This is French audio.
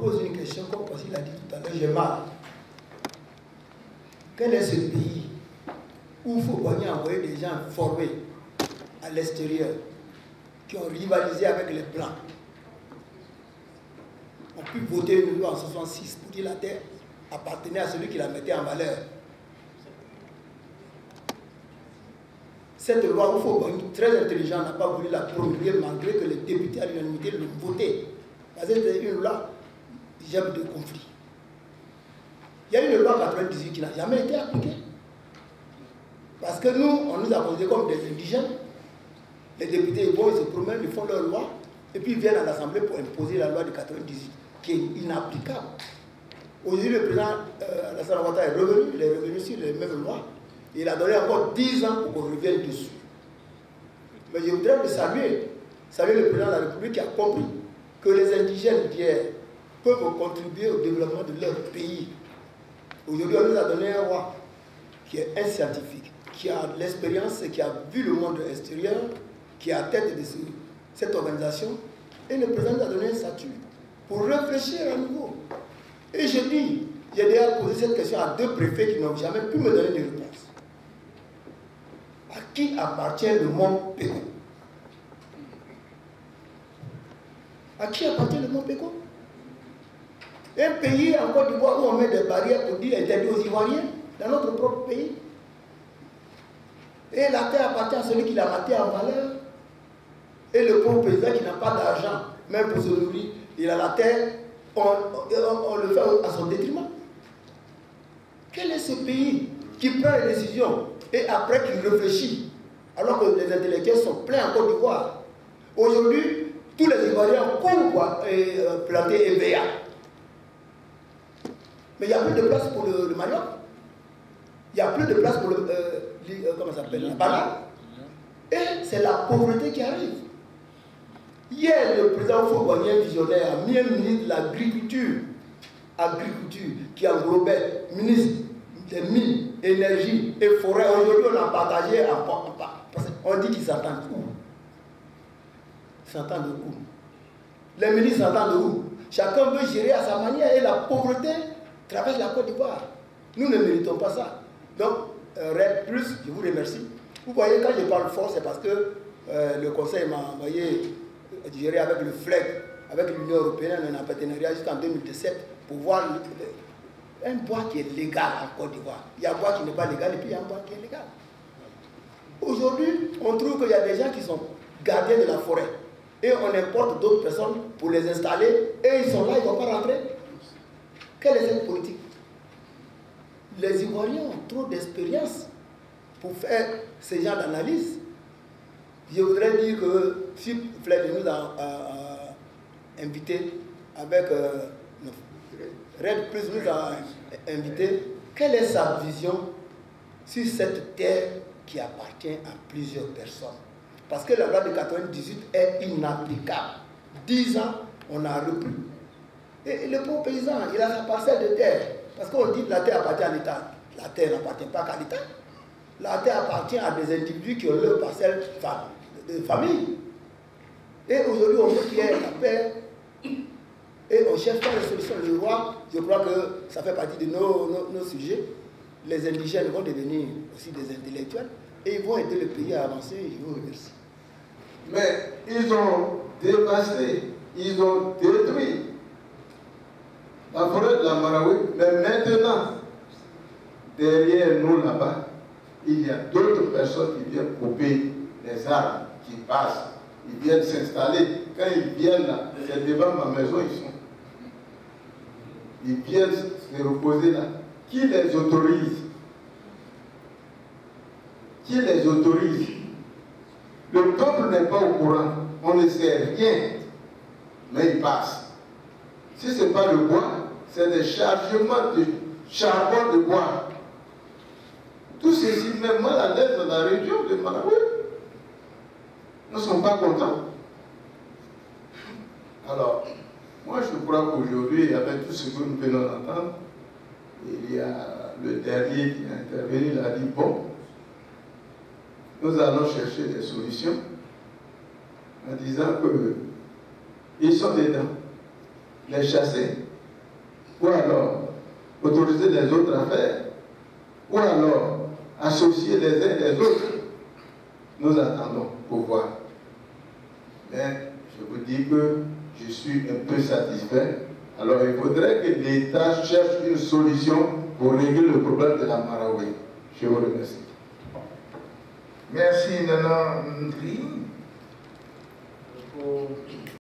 pose une question, comme il a dit tout à l'heure, j'ai mal. Quel est ce pays où il faut envoyer des gens formés à l'extérieur, qui ont rivalisé avec les Blancs, ont pu voter une loi en 1966 pour dire la terre appartenait à celui qui la mettait en valeur. Cette loi, il faut très intelligent, n'a pas voulu la promulguer malgré que les députés à l'unanimité l'ont votée. Parce que c'était une loi j'aime de conflit. Il y a une loi 98 qui n'a jamais été appliquée. Parce que nous, on nous a posé comme des indigènes. Les députés, ils se promènent, ils font leur loi, et puis ils viennent à l'Assemblée pour imposer la loi de 98, qui est inapplicable. Aujourd'hui, le président Alassane Ouattara est revenu, il est revenu sur les mêmes lois. Il a donné encore 10 ans pour qu'on revienne dessus. Mais je voudrais le saluer le président de la République qui a compris que les indigènes d'hier peuvent contribuer au développement de leur pays. Aujourd'hui, on nous a donné un roi qui est un scientifique, qui a de l'expérience, qui a vu le monde extérieur, qui est à la tête de cette organisation. Et le président nous a donné un statut pour réfléchir à nouveau. Et je dis, j'ai déjà posé cette question à 2 préfets qui n'ont jamais pu me donner de réponse. À qui appartient le mont Péco? À qui appartient le mont Péco? Un pays en Côte d'Ivoire où on met des barrières pour dire interdit aux Ivoiriens, dans notre propre pays. Et la terre appartient à celui qui l'a maté en valeur. Et le pauvre paysan qui n'a pas d'argent, même pour se nourrir, il a la terre, on le fait à son détriment. Quel est ce pays qui prend les décisions et après qui réfléchit, alors que les intellectuels sont pleins en Côte d'Ivoire? Aujourd'hui, tous les Ivoiriens courent pour planter EVA. Mais il n'y a plus de place pour le manioc. Il n'y a plus de place pour le comment ça s'appelle, la banane. Et c'est la pauvreté qui arrive. Hier, le président Foucault-Boigny, visionnaire, a mis un ministre de l'agriculture, qui englobait ministre des mines, énergie et forêt. Aujourd'hui, on a partagé en part. On dit qu'ils s'entendent où? Ils s'entendent où? Les ministres s'entendent où? Chacun veut gérer à sa manière et la pauvreté traverse la Côte d'Ivoire. Nous ne méritons pas ça. Donc, RED+, je vous remercie. Vous voyez, quand je parle fort, c'est parce que le Conseil m'a envoyé gérer avec le FLEG, avec l'Union européenne, on a un partenariat jusqu'en 2017 pour voir un bois qui est légal en Côte d'Ivoire. Il y a un bois qui n'est pas légal et puis il y a un bois qui est légal. Aujourd'hui, on trouve qu'il y a des gens qui sont gardiens de la forêt et on importe d'autres personnes pour les installer et ils sont là, ils ne vont pas rentrer. Quelle est cette politique? Les Ivoiriens ont trop d'expérience pour faire ce genre d'analyse. Je voudrais dire que si Fred nous a invité avec Red Plus nous a invité, quelle est sa vision sur cette terre qui appartient à plusieurs personnes? Parce que la loi de 98 est inapplicable. 10 ans, on a repris. Et le pauvre paysan, il a sa parcelle de terre. Parce qu'on dit que la terre appartient à l'État. La terre n'appartient pas qu'à l'État. La terre appartient à des individus qui ont leur parcelle de famille. Et aujourd'hui, on veut qu'il y ait la paix. Et on cherche pas les solutions. Le roi, je crois que ça fait partie de nos sujets. Les indigènes vont devenir aussi des intellectuels. Et ils vont aider le pays à avancer. Je vous remercie. Mais ils ont dévasté, ils ont détruit la forêt de la Marawi. Mais maintenant, derrière nous là-bas, il y a d'autres personnes qui viennent couper les arbres, qui passent, ils viennent s'installer. Quand ils viennent là, c'est devant ma maison, ils sont. Ils viennent se reposer là. Qui les autorise? Qui les autorise? Le peuple n'est pas au courant, on ne sait rien, mais il passe. Si ce n'est pas le bois, c'est des chargements de charbon de bois. Tout ceci met mal à l'aise dans la région de Marawi. Nous ne sommes pas contents. Alors, moi je crois qu'aujourd'hui, avec tout ce que nous venons d'entendre, il y a le dernier qui est intervenu, il a dit, bon, nous allons chercher des solutions en disant qu'ils sont dedans, les chasser, ou alors autoriser les autres à faire, ou alors associer les uns les autres. Nous attendons pour voir. Mais je vous dis que je suis un peu satisfait. Alors il faudrait que l'État cherche une solution pour régler le problème de la Marawi. Je vous remercie. Merci, Nana Ndri.